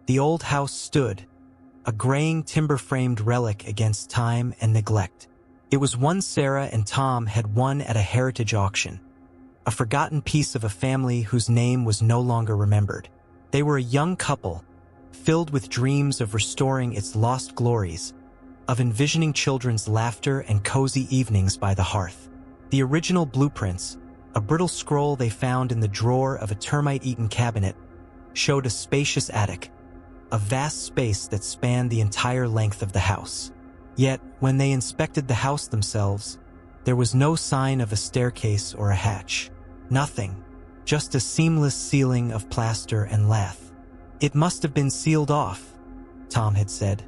The old house stood, a graying timber-framed relic against time and neglect. It was one Sarah and Tom had won at a heritage auction, a forgotten piece of a family whose name was no longer remembered. They were a young couple, filled with dreams of restoring its lost glories, of envisioning children's laughter and cozy evenings by the hearth. The original blueprints, a brittle scroll they found in the drawer of a termite-eaten cabinet, showed a spacious attic, a vast space that spanned the entire length of the house. Yet, when they inspected the house themselves, there was no sign of a staircase or a hatch. Nothing, just a seamless ceiling of plaster and lath. "It must have been sealed off," Tom had said,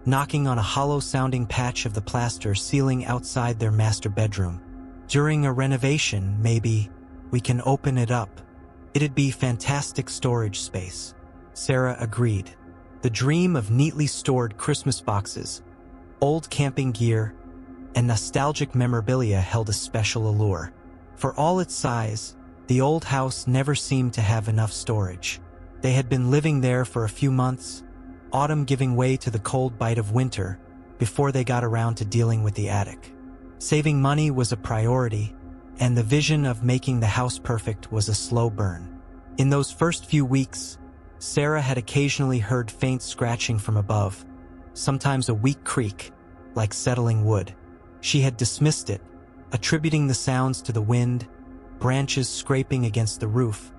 knocking on a hollow-sounding patch of the plaster ceiling outside their master bedroom. "During a renovation, maybe, we can open it up. It'd be fantastic storage space." Sarah agreed. The dream of neatly stored Christmas boxes, old camping gear, and nostalgic memorabilia held a special allure. For all its size, the old house never seemed to have enough storage. They had been living there for a few months, autumn giving way to the cold bite of winter, before they got around to dealing with the attic. Saving money was a priority, and the vision of making the house perfect was a slow burn. In those first few weeks, Sarah had occasionally heard faint scratching from above, sometimes a weak creak, like settling wood. She had dismissed it, attributing the sounds to the wind, branches scraping against the roof,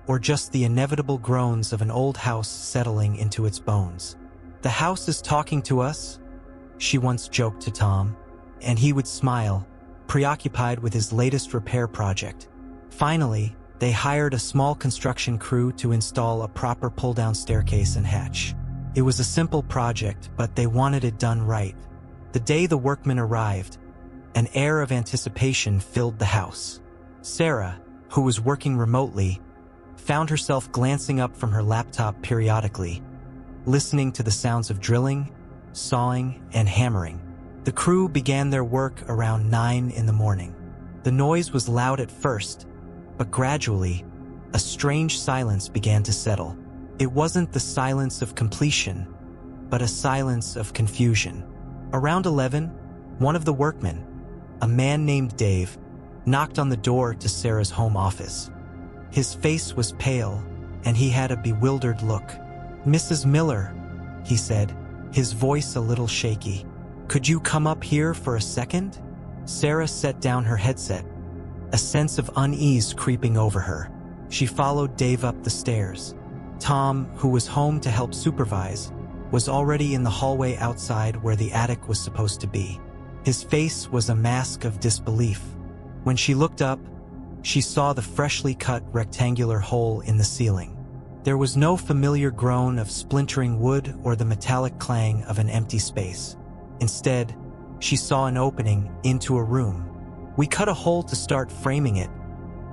or just the inevitable groans of an old house settling into its bones. "The house is talking to us," she once joked to Tom, and he would smile, preoccupied with his latest repair project. Finally, they hired a small construction crew to install a proper pull-down staircase and hatch. It was a simple project, but they wanted it done right. The day the workmen arrived, an air of anticipation filled the house. Sarah, who was working remotely, found herself glancing up from her laptop periodically, listening to the sounds of drilling, sawing, and hammering. The crew began their work around 9 in the morning. The noise was loud at first, but gradually, a strange silence began to settle. It wasn't the silence of completion, but a silence of confusion. Around 11, one of the workmen, a man named Dave, knocked on the door to Sarah's home office. His face was pale, and he had a bewildered look. "Mrs. Miller," he said, his voice a little shaky. "Could you come up here for a second?" Sarah set down her headset, a sense of unease creeping over her. She followed Dave up the stairs. Tom, who was home to help supervise, was already in the hallway outside where the attic was supposed to be. His face was a mask of disbelief. When she looked up, she saw the freshly cut rectangular hole in the ceiling. There was no familiar groan of splintering wood or the metallic clang of an empty space. Instead, she saw an opening into a room. "We cut a hole to start framing it,"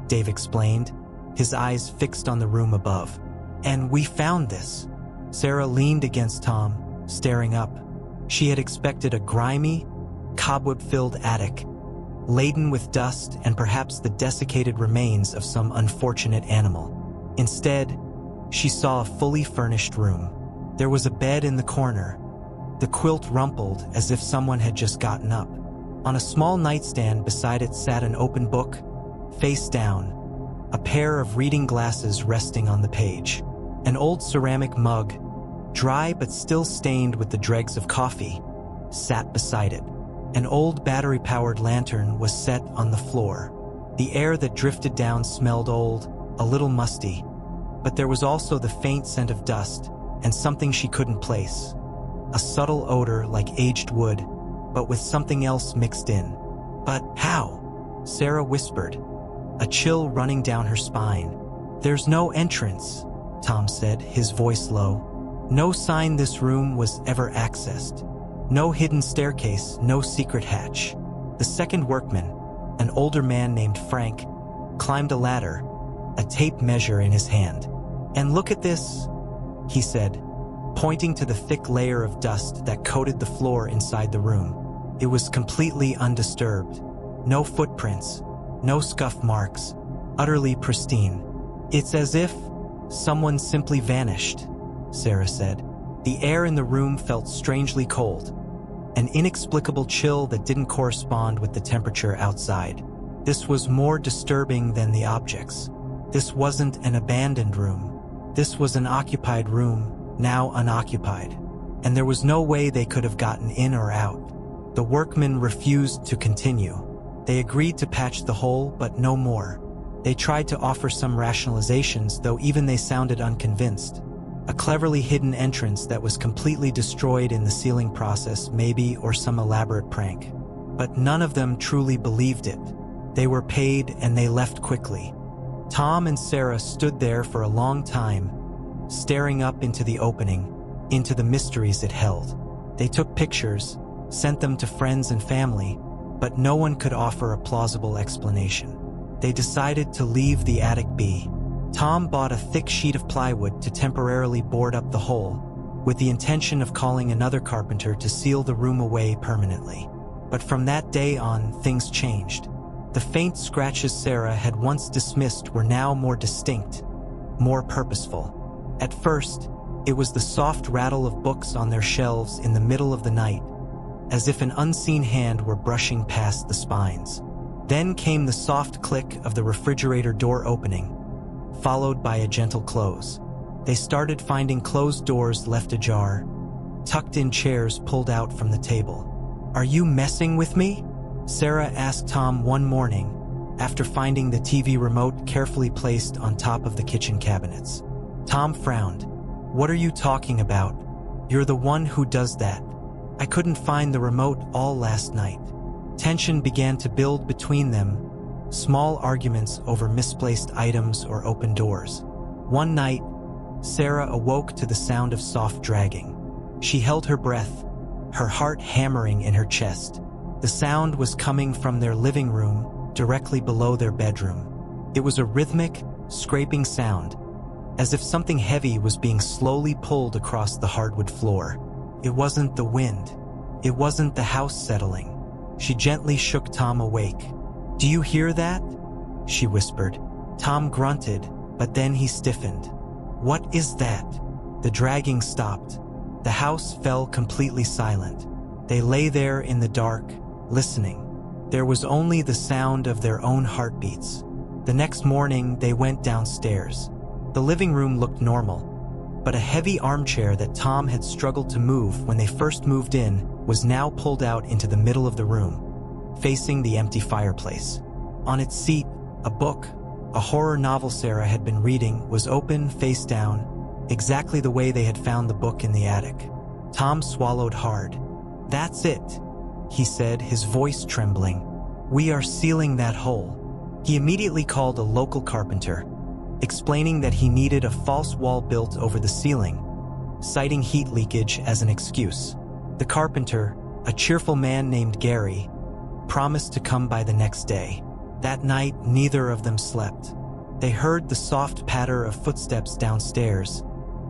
Dave explained, his eyes fixed on the room above. "And we found this." Sarah leaned against Tom, staring up. She had expected a grimy, cobweb-filled attic, laden with dust and perhaps the desiccated remains of some unfortunate animal. Instead, she saw a fully furnished room. There was a bed in the corner, the quilt rumpled as if someone had just gotten up. On a small nightstand beside it sat an open book, face down, a pair of reading glasses resting on the page. An old ceramic mug, dry but still stained with the dregs of coffee, sat beside it. An old battery-powered lantern was set on the floor. The air that drifted down smelled old, a little musty, but there was also the faint scent of dust and something she couldn't place. A subtle odor like aged wood, but with something else mixed in. "But how?" Sarah whispered, a chill running down her spine. "There's no entrance," Tom said, his voice low. "No sign this room was ever accessed. No hidden staircase, no secret hatch." The second workman, an older man named Frank, climbed a ladder, a tape measure in his hand. "And look at this," he said, pointing to the thick layer of dust that coated the floor inside the room. It was completely undisturbed. No footprints, no scuff marks, utterly pristine. "It's as if someone simply vanished." Sarah said. The air in the room felt strangely cold, an inexplicable chill that didn't correspond with the temperature outside. This was more disturbing than the objects. This wasn't an abandoned room. This was an occupied room, now unoccupied. And there was no way they could have gotten in or out. The workmen refused to continue. They agreed to patch the hole, but no more. They tried to offer some rationalizations, though even they sounded unconvinced. A cleverly hidden entrance that was completely destroyed in the sealing process, maybe, or some elaborate prank. But none of them truly believed it. They were paid and they left quickly. Tom and Sarah stood there for a long time, staring up into the opening, into the mysteries it held. They took pictures, sent them to friends and family, but no one could offer a plausible explanation. They decided to leave the attic be. Tom bought a thick sheet of plywood to temporarily board up the hole, with the intention of calling another carpenter to seal the room away permanently. But from that day on, things changed. The faint scratches Sarah had once dismissed were now more distinct, more purposeful. At first, it was the soft rattle of books on their shelves in the middle of the night, as if an unseen hand were brushing past the spines. Then came the soft click of the refrigerator door opening, followed by a gentle close. They started finding closed doors left ajar, tucked-in chairs pulled out from the table. "Are you messing with me?" Sarah asked Tom one morning, after finding the TV remote carefully placed on top of the kitchen cabinets. Tom frowned. "What are you talking about? You're the one who does that. I couldn't find the remote all last night." Tension began to build between them, small arguments over misplaced items or open doors. One night, Sarah awoke to the sound of soft dragging. She held her breath, her heart hammering in her chest. The sound was coming from their living room, directly below their bedroom. It was a rhythmic, scraping sound, as if something heavy was being slowly pulled across the hardwood floor. It wasn't the wind. It wasn't the house settling. She gently shook Tom awake. "Do you hear that?" she whispered. Tom grunted, but then he stiffened. "What is that?" The dragging stopped. The house fell completely silent. They lay there in the dark, listening. There was only the sound of their own heartbeats. The next morning, they went downstairs. The living room looked normal, but a heavy armchair that Tom had struggled to move when they first moved in was now pulled out into the middle of the room, facing the empty fireplace. On its seat, a book, a horror novel Sarah had been reading, was open, face down, exactly the way they had found the book in the attic. Tom swallowed hard. "That's it," he said, his voice trembling. "We are sealing that hole." He immediately called a local carpenter, explaining that he needed a false wall built over the ceiling, citing heat leakage as an excuse. The carpenter, a cheerful man named Gary, promised to come by the next day. That night, neither of them slept. They heard the soft patter of footsteps downstairs,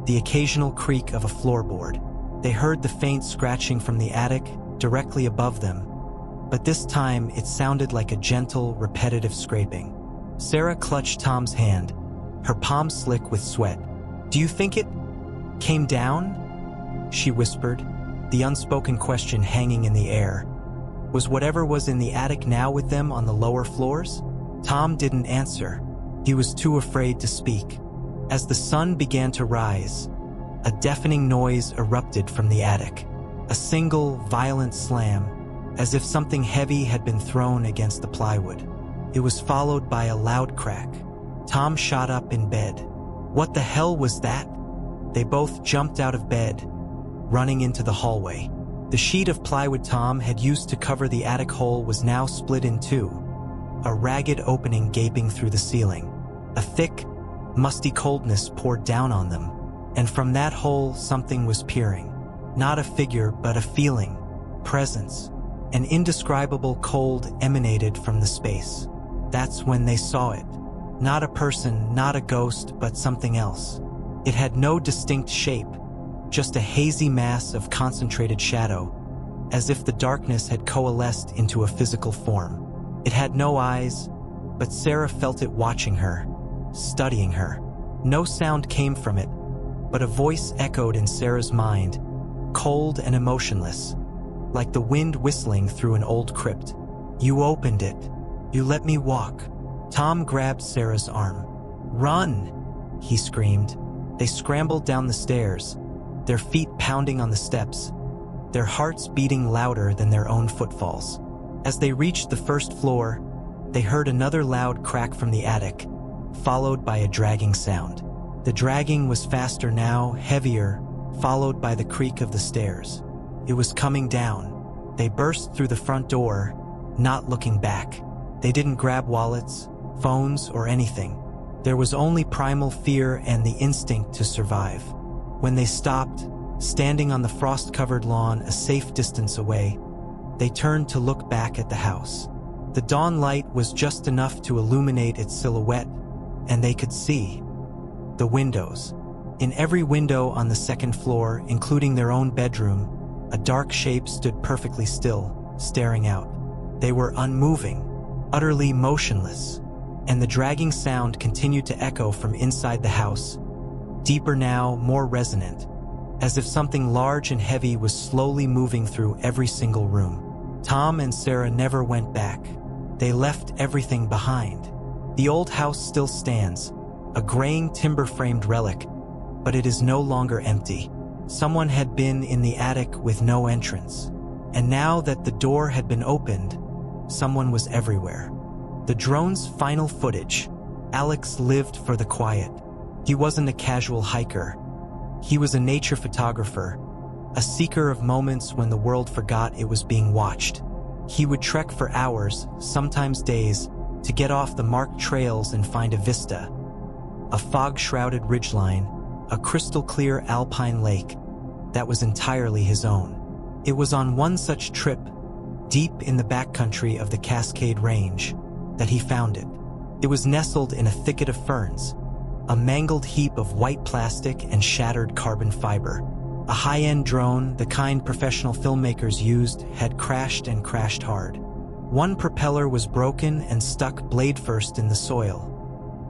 the occasional creak of a floorboard. They heard the faint scratching from the attic directly above them, but this time it sounded like a gentle, repetitive scraping. Sarah clutched Tom's hand, her palm slick with sweat. "Do you think it came down?" she whispered, the unspoken question hanging in the air. Was whatever was in the attic now with them on the lower floors? Tom didn't answer. He was too afraid to speak. As the sun began to rise, a deafening noise erupted from the attic. A single, violent slam, as if something heavy had been thrown against the plywood. It was followed by a loud crack. Tom shot up in bed. What the hell was that? They both jumped out of bed, running into the hallway. The sheet of plywood Tom had used to cover the attic hole was now split in two, a ragged opening gaping through the ceiling. A thick, musty coldness poured down on them, and from that hole something was peering. Not a figure, but a feeling, presence. An indescribable cold emanated from the space. That's when they saw it. Not a person, not a ghost, but something else. It had no distinct shape, just a hazy mass of concentrated shadow, as if the darkness had coalesced into a physical form. It had no eyes, but Sarah felt it watching her, studying her. No sound came from it, but a voice echoed in Sarah's mind, cold and emotionless, like the wind whistling through an old crypt. "You opened it. You let me walk." Tom grabbed Sarah's arm. "Run!" he screamed. They scrambled down the stairs, their feet pounding on the steps, their hearts beating louder than their own footfalls. As they reached the first floor, they heard another loud crack from the attic, followed by a dragging sound. The dragging was faster now, heavier, followed by the creak of the stairs. It was coming down. They burst through the front door, not looking back. They didn't grab wallets, phones, or anything. There was only primal fear and the instinct to survive. When they stopped, standing on the frost-covered lawn a safe distance away, they turned to look back at the house. The dawn light was just enough to illuminate its silhouette, and they could see the windows. In every window on the second floor, including their own bedroom, a dark shape stood perfectly still, staring out. They were unmoving, utterly motionless, and the dragging sound continued to echo from inside the house, deeper now, more resonant, as if something large and heavy was slowly moving through every single room. Tom and Sarah never went back. They left everything behind. The old house still stands, a graying timber-framed relic, but it is no longer empty. Someone had been in the attic with no entrance, and now that the door had been opened, someone was everywhere. The drone's final footage. Alex lived for the quiet. He wasn't a casual hiker. He was a nature photographer, a seeker of moments when the world forgot it was being watched. He would trek for hours, sometimes days, to get off the marked trails and find a vista, a fog-shrouded ridgeline, a crystal-clear alpine lake that was entirely his own. It was on one such trip, deep in the backcountry of the Cascade Range, that he found it. It was nestled in a thicket of ferns, a mangled heap of white plastic and shattered carbon fiber. A high-end drone, the kind professional filmmakers used, had crashed and crashed hard. One propeller was broken and stuck blade first in the soil.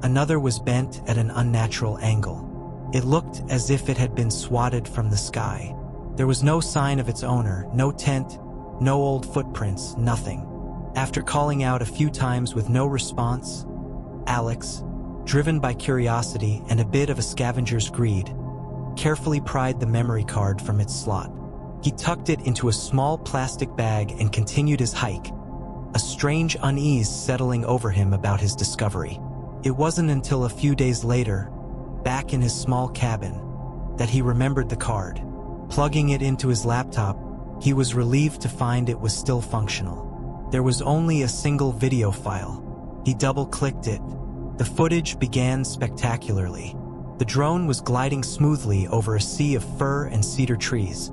Another was bent at an unnatural angle. It looked as if it had been swatted from the sky. There was no sign of its owner, no tent, no old footprints, nothing. After calling out a few times with no response, Alex, driven by curiosity and a bit of a scavenger's greed, carefully pried the memory card from its slot. He tucked it into a small plastic bag and continued his hike, a strange unease settling over him about his discovery. It wasn't until a few days later, back in his small cabin, that he remembered the card. Plugging it into his laptop, he was relieved to find it was still functional. There was only a single video file. He double-clicked it. The footage began spectacularly. The drone was gliding smoothly over a sea of fir and cedar trees,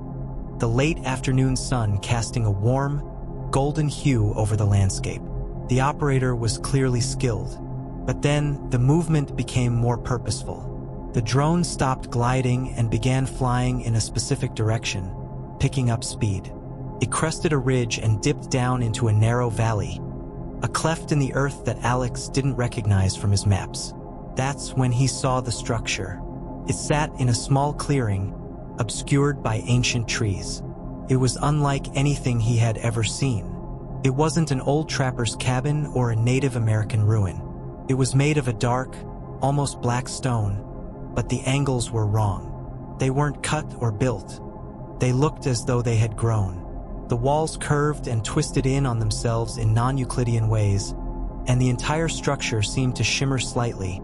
the late afternoon sun casting a warm, golden hue over the landscape. The operator was clearly skilled, but then the movement became more purposeful. The drone stopped gliding and began flying in a specific direction, picking up speed. It crested a ridge and dipped down into a narrow valley, a cleft in the earth that Alex didn't recognize from his maps. That's when he saw the structure. It sat in a small clearing, obscured by ancient trees. It was unlike anything he had ever seen. It wasn't an old trapper's cabin or a Native American ruin. It was made of a dark, almost black stone, but the angles were wrong. They weren't cut or built. They looked as though they had grown. The walls curved and twisted in on themselves in non-Euclidean ways, and the entire structure seemed to shimmer slightly,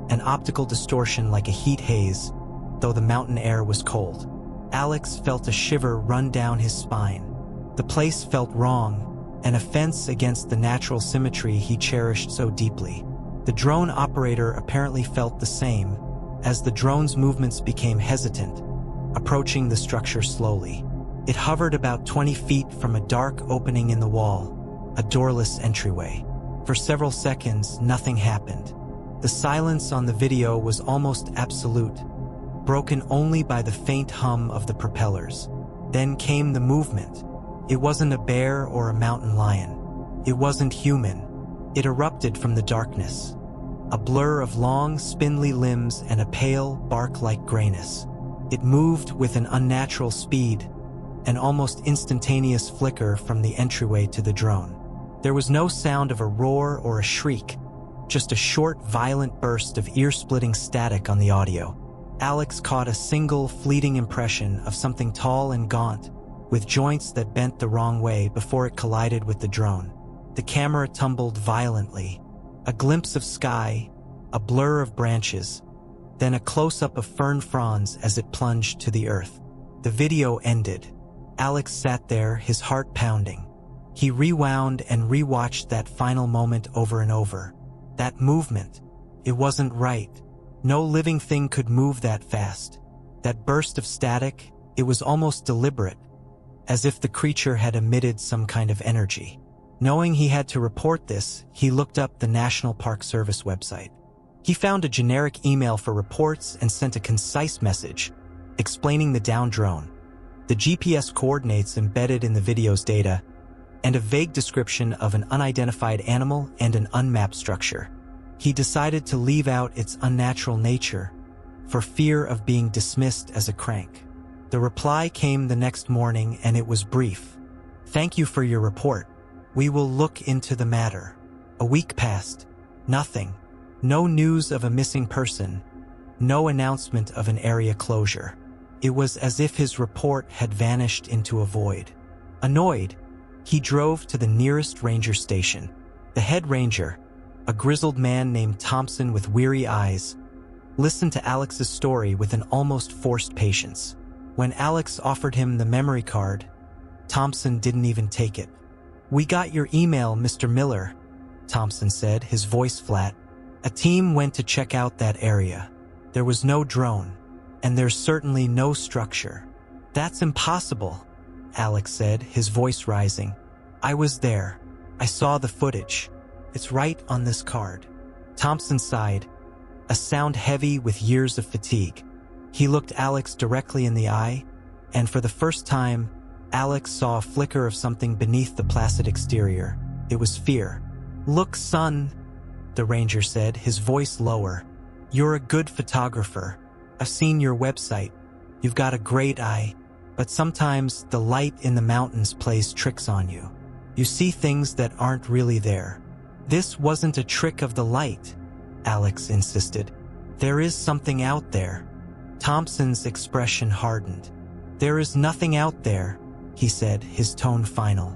an optical distortion like a heat haze, though the mountain air was cold. Alex felt a shiver run down his spine. The place felt wrong, an offense against the natural symmetry he cherished so deeply. The drone operator apparently felt the same, as the drone's movements became hesitant, approaching the structure slowly. It hovered about 20 feet from a dark opening in the wall, a doorless entryway. For several seconds, nothing happened. The silence on the video was almost absolute, broken only by the faint hum of the propellers. Then came the movement. It wasn't a bear or a mountain lion. It wasn't human. It erupted from the darkness, a blur of long, spindly limbs and a pale, bark-like grayness. It moved with an unnatural speed, an almost instantaneous flicker from the entryway to the drone. There was no sound of a roar or a shriek, just a short, violent burst of ear-splitting static on the audio. Alex caught a single, fleeting impression of something tall and gaunt, with joints that bent the wrong way before it collided with the drone. The camera tumbled violently. A glimpse of sky, a blur of branches, then a close-up of fern fronds as it plunged to the earth. The video ended. Alex sat there, his heart pounding. He rewound and rewatched that final moment over and over. That movement, it wasn't right. No living thing could move that fast. That burst of static, it was almost deliberate, as if the creature had emitted some kind of energy. Knowing he had to report this, he looked up the National Park Service website. He found a generic email for reports and sent a concise message explaining the downed drone, the GPS coordinates embedded in the video's data, and a vague description of an unidentified animal and an unmapped structure. He decided to leave out its unnatural nature for fear of being dismissed as a crank. The reply came the next morning, and it was brief. "Thank you for your report. We will look into the matter." A week passed. Nothing. No news of a missing person. No announcement of an area closure. It was as if his report had vanished into a void. Annoyed, he drove to the nearest ranger station. The head ranger, a grizzled man named Thompson with weary eyes, listened to Alex's story with an almost forced patience. When Alex offered him the memory card, Thompson didn't even take it. "We got your email, Mr. Miller," Thompson said, his voice flat. "A team went to check out that area. There was no drone, and there's certainly no structure." "That's impossible," Alex said, his voice rising. "I was there. I saw the footage. It's right on this card." Thompson sighed, a sound heavy with years of fatigue. He looked Alex directly in the eye, and for the first time, Alex saw a flicker of something beneath the placid exterior. It was fear. "Look, son," the ranger said, his voice lower. "You're a good photographer. I've seen your website. You've got a great eye, but sometimes the light in the mountains plays tricks on you. You see things that aren't really there." "This wasn't a trick of the light," Alex insisted. "There is something out there." Thompson's expression hardened. "There is nothing out there," he said, his tone final.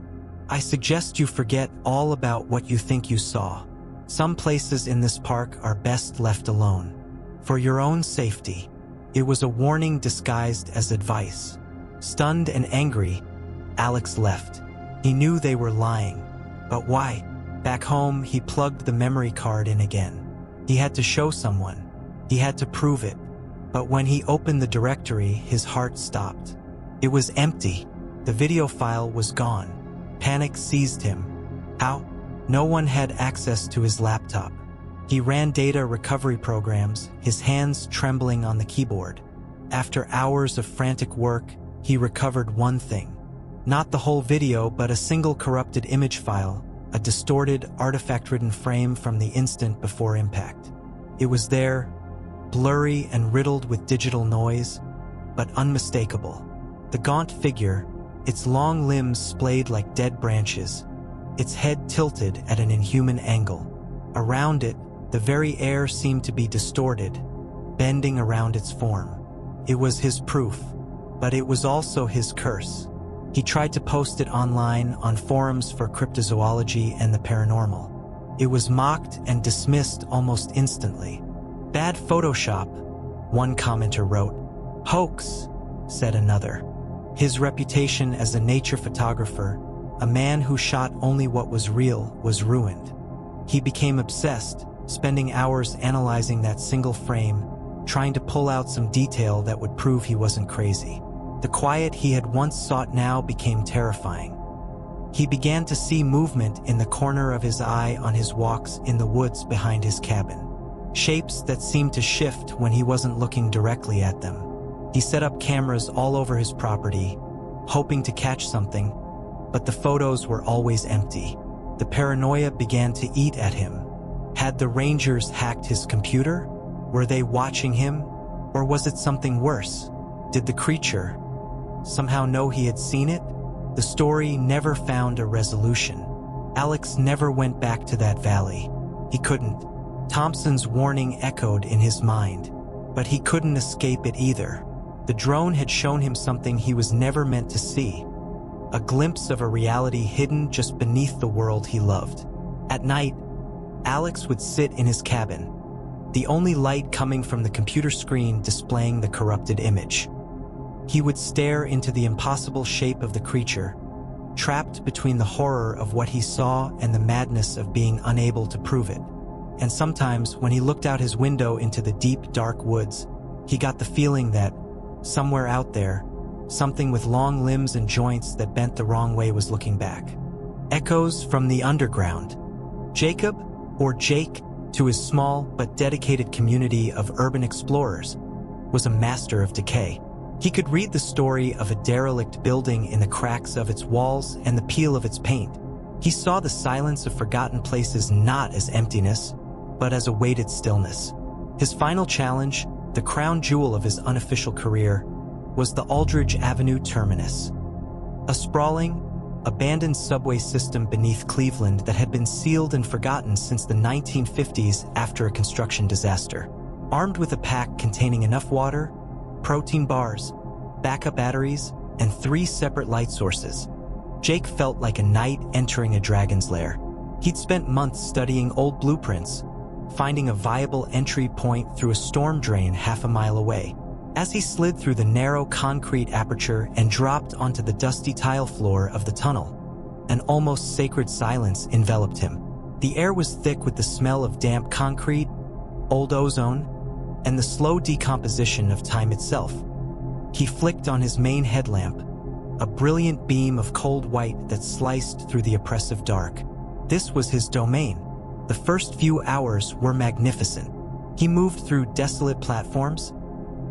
"I suggest you forget all about what you think you saw. Some places in this park are best left alone. For your own safety." It was a warning disguised as advice. Stunned and angry, Alex left. He knew they were lying. But why? Back home, he plugged the memory card in again. He had to show someone. He had to prove it. But when he opened the directory, his heart stopped. It was empty. The video file was gone. Panic seized him. How? No one had access to his laptop. He ran data recovery programs, his hands trembling on the keyboard. After hours of frantic work, he recovered one thing. Not the whole video, but a single corrupted image file, a distorted, artifact-ridden frame from the instant before impact. It was there, blurry and riddled with digital noise, but unmistakable. The gaunt figure, its long limbs splayed like dead branches, its head tilted at an inhuman angle. Around it, the very air seemed to be distorted, bending around its form. It was his proof, but it was also his curse. He tried to post it online on forums for cryptozoology and the paranormal. It was mocked and dismissed almost instantly. "Bad Photoshop," one commenter wrote. "Hoax," said another. His reputation as a nature photographer, a man who shot only what was real, was ruined. He became obsessed, spending hours analyzing that single frame, trying to pull out some detail that would prove he wasn't crazy. The quiet he had once sought now became terrifying. He began to see movement in the corner of his eye on his walks in the woods behind his cabin. Shapes that seemed to shift when he wasn't looking directly at them. He set up cameras all over his property, hoping to catch something, but the photos were always empty. The paranoia began to eat at him. Had the Rangers hacked his computer? Were they watching him? Or was it something worse? Did the creature somehow know he had seen it? The story never found a resolution. Alex never went back to that valley. He couldn't. Thompson's warning echoed in his mind, but he couldn't escape it either. The drone had shown him something he was never meant to see, a glimpse of a reality hidden just beneath the world he loved. At night, Alex would sit in his cabin, the only light coming from the computer screen displaying the corrupted image. He would stare into the impossible shape of the creature, trapped between the horror of what he saw and the madness of being unable to prove it. And sometimes, when he looked out his window into the deep, dark woods, he got the feeling that, somewhere out there, something with long limbs and joints that bent the wrong way was looking back. Echoes from the underground. Jacob, or Jake, to his small but dedicated community of urban explorers, was a master of decay. He could read the story of a derelict building in the cracks of its walls and the peel of its paint. He saw the silence of forgotten places not as emptiness, but as a weighted stillness. His final challenge, the crown jewel of his unofficial career, was the Aldridge Avenue terminus. A sprawling, abandoned subway system beneath Cleveland that had been sealed and forgotten since the 1950s after a construction disaster. Armed with a pack containing enough water, protein bars, backup batteries, and 3 separate light sources, Jake felt like a knight entering a dragon's lair. He'd spent months studying old blueprints, finding a viable entry point through a storm drain half a mile away. As he slid through the narrow concrete aperture and dropped onto the dusty tile floor of the tunnel, an almost sacred silence enveloped him. The air was thick with the smell of damp concrete, old ozone, and the slow decomposition of time itself. He flicked on his main headlamp, a brilliant beam of cold white that sliced through the oppressive dark. This was his domain. The first few hours were magnificent. He moved through desolate platforms,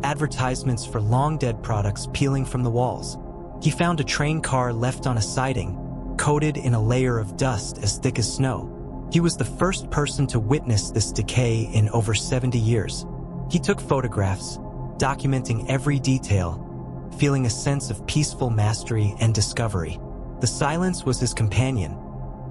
advertisements for long-dead products peeling from the walls. He found a train car left on a siding, coated in a layer of dust as thick as snow. He was the first person to witness this decay in over 70 years. He took photographs, documenting every detail, feeling a sense of peaceful mastery and discovery. The silence was his companion,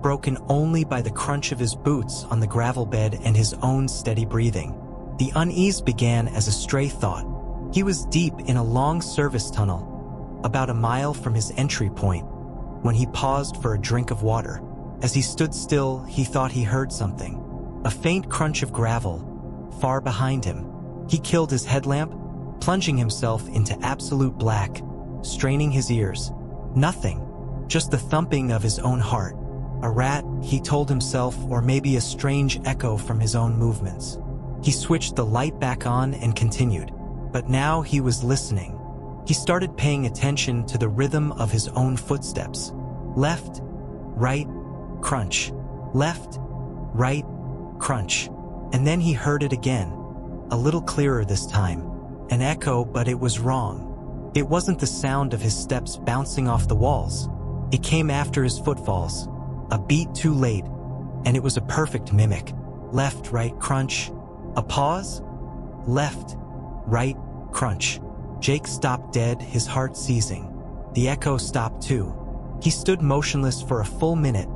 broken only by the crunch of his boots on the gravel bed and his own steady breathing. The unease began as a stray thought. He was deep in a long service tunnel, about a mile from his entry point, when he paused for a drink of water. As he stood still, he thought he heard something. A faint crunch of gravel, far behind him. He killed his headlamp, plunging himself into absolute black, straining his ears. Nothing, just the thumping of his own heart. A rat, he told himself, or maybe a strange echo from his own movements. He switched the light back on and continued. But now he was listening. He started paying attention to the rhythm of his own footsteps. Left, right, crunch. Left, right, crunch. And then he heard it again, a little clearer this time. An echo, but it was wrong. It wasn't the sound of his steps bouncing off the walls. It came after his footfalls, a beat too late, and it was a perfect mimic. Left, right, crunch. A pause. Left, right, crunch. Jake stopped dead, his heart seizing. The echo stopped too. He stood motionless for a full minute,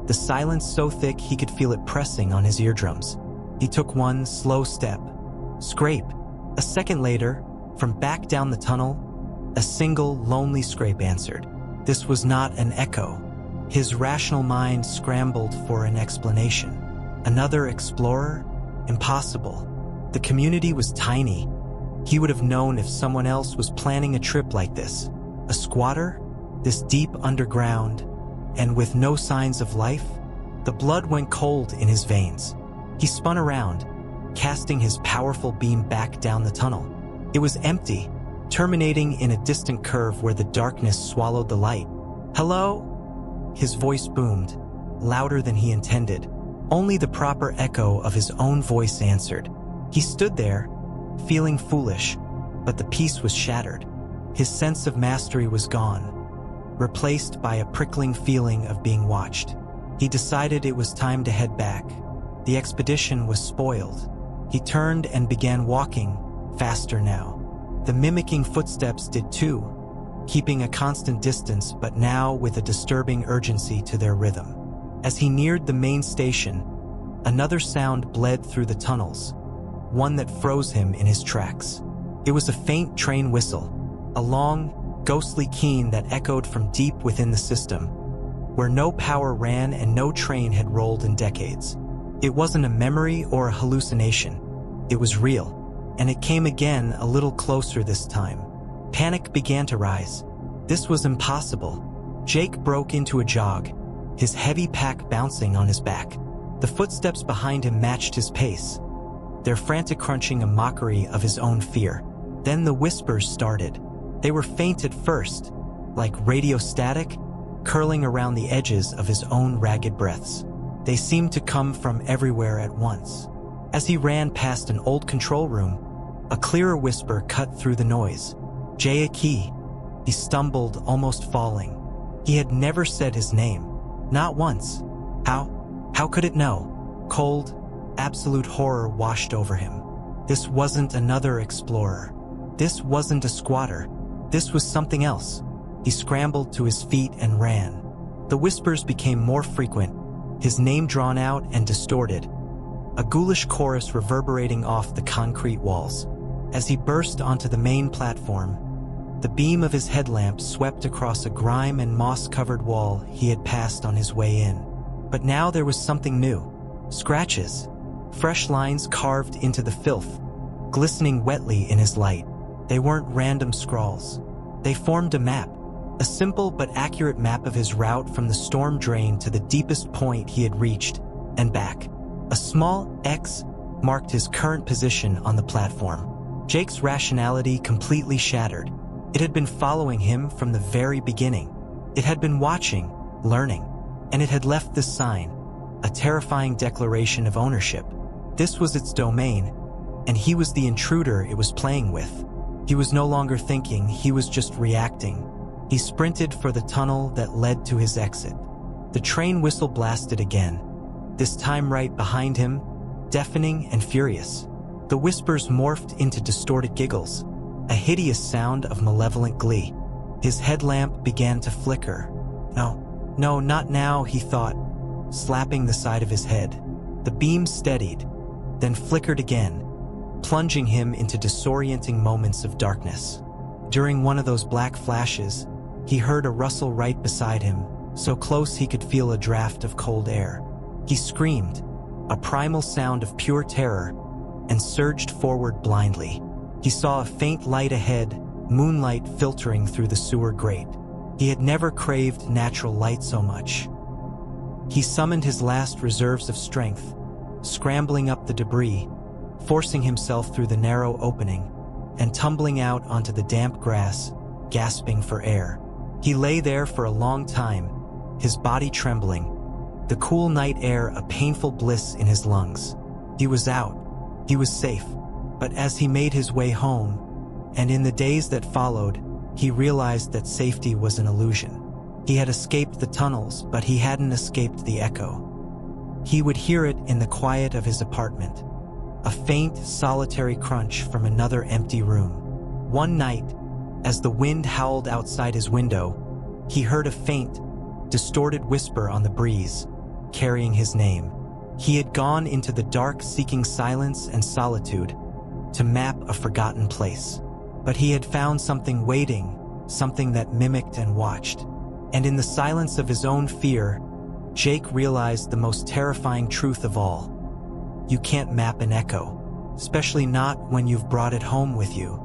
the silence so thick he could feel it pressing on his eardrums. He took one slow step. Scrape. A second later, from back down the tunnel, a single lonely scrape answered. This was not an echo. His rational mind scrambled for an explanation. Another explorer? Impossible. The community was tiny. He would have known if someone else was planning a trip like this. A squatter? This deep underground, and with no signs of life? The blood went cold in his veins. He spun around, casting his powerful beam back down the tunnel. It was empty, terminating in a distant curve where the darkness swallowed the light. Hello? His voice boomed, louder than he intended. Only the proper echo of his own voice answered. He stood there, feeling foolish, but the peace was shattered. His sense of mastery was gone, replaced by a prickling feeling of being watched. He decided it was time to head back. The expedition was spoiled. He turned and began walking, faster now. The mimicking footsteps did too, keeping a constant distance but now with a disturbing urgency to their rhythm. As he neared the main station, another sound bled through the tunnels, one that froze him in his tracks. It was a faint train whistle, a long, ghostly keen that echoed from deep within the system, where no power ran and no train had rolled in decades. It wasn't a memory or a hallucination. It was real, and it came again a little closer this time. Panic began to rise. This was impossible. Jake broke into a jog, his heavy pack bouncing on his back. The footsteps behind him matched his pace, their frantic crunching a mockery of his own fear. Then the whispers started. They were faint at first, like radio static, curling around the edges of his own ragged breaths. They seemed to come from everywhere at once. As he ran past an old control room, a clearer whisper cut through the noise. "Jay Aki." He stumbled, almost falling. He had never said his name. Not once. How could it know? Cold, absolute horror washed over him. This wasn't another explorer. This wasn't a squatter. This was something else. He scrambled to his feet and ran. The whispers became more frequent, his name drawn out and distorted, a ghoulish chorus reverberating off the concrete walls. As he burst onto the main platform, the beam of his headlamp swept across a grime and moss-covered wall he had passed on his way in. But now there was something new. Scratches, fresh lines carved into the filth, glistening wetly in his light. They weren't random scrawls. They formed a map, a simple but accurate map of his route from the storm drain to the deepest point he had reached, and back. A small X marked his current position on the platform. Jake's rationality completely shattered. It had been following him from the very beginning. It had been watching, learning, and it had left this sign, a terrifying declaration of ownership. This was its domain, and he was the intruder it was playing with. He was no longer thinking, he was just reacting. He sprinted for the tunnel that led to his exit. The train whistle blasted again, this time right behind him, deafening and furious. The whispers morphed into distorted giggles, a hideous sound of malevolent glee. His headlamp began to flicker. No, not now, he thought, slapping the side of his head. The beam steadied, then flickered again, plunging him into disorienting moments of darkness. During one of those black flashes, he heard a rustle right beside him, so close he could feel a draft of cold air. He screamed, a primal sound of pure terror, and surged forward blindly. He saw a faint light ahead, moonlight filtering through the sewer grate. He had never craved natural light so much. He summoned his last reserves of strength, scrambling up the debris, forcing himself through the narrow opening, and tumbling out onto the damp grass, gasping for air. He lay there for a long time, his body trembling, the cool night air a painful bliss in his lungs. He was out. He was safe. But as he made his way home, and in the days that followed, he realized that safety was an illusion. He had escaped the tunnels, but he hadn't escaped the echo. He would hear it in the quiet of his apartment, a faint, solitary crunch from another empty room. One night, as the wind howled outside his window, he heard a faint, distorted whisper on the breeze, carrying his name. He had gone into the dark seeking silence and solitude to map a forgotten place. But he had found something waiting, something that mimicked and watched. And in the silence of his own fear, Jake realized the most terrifying truth of all. You can't map an echo, especially not when you've brought it home with you.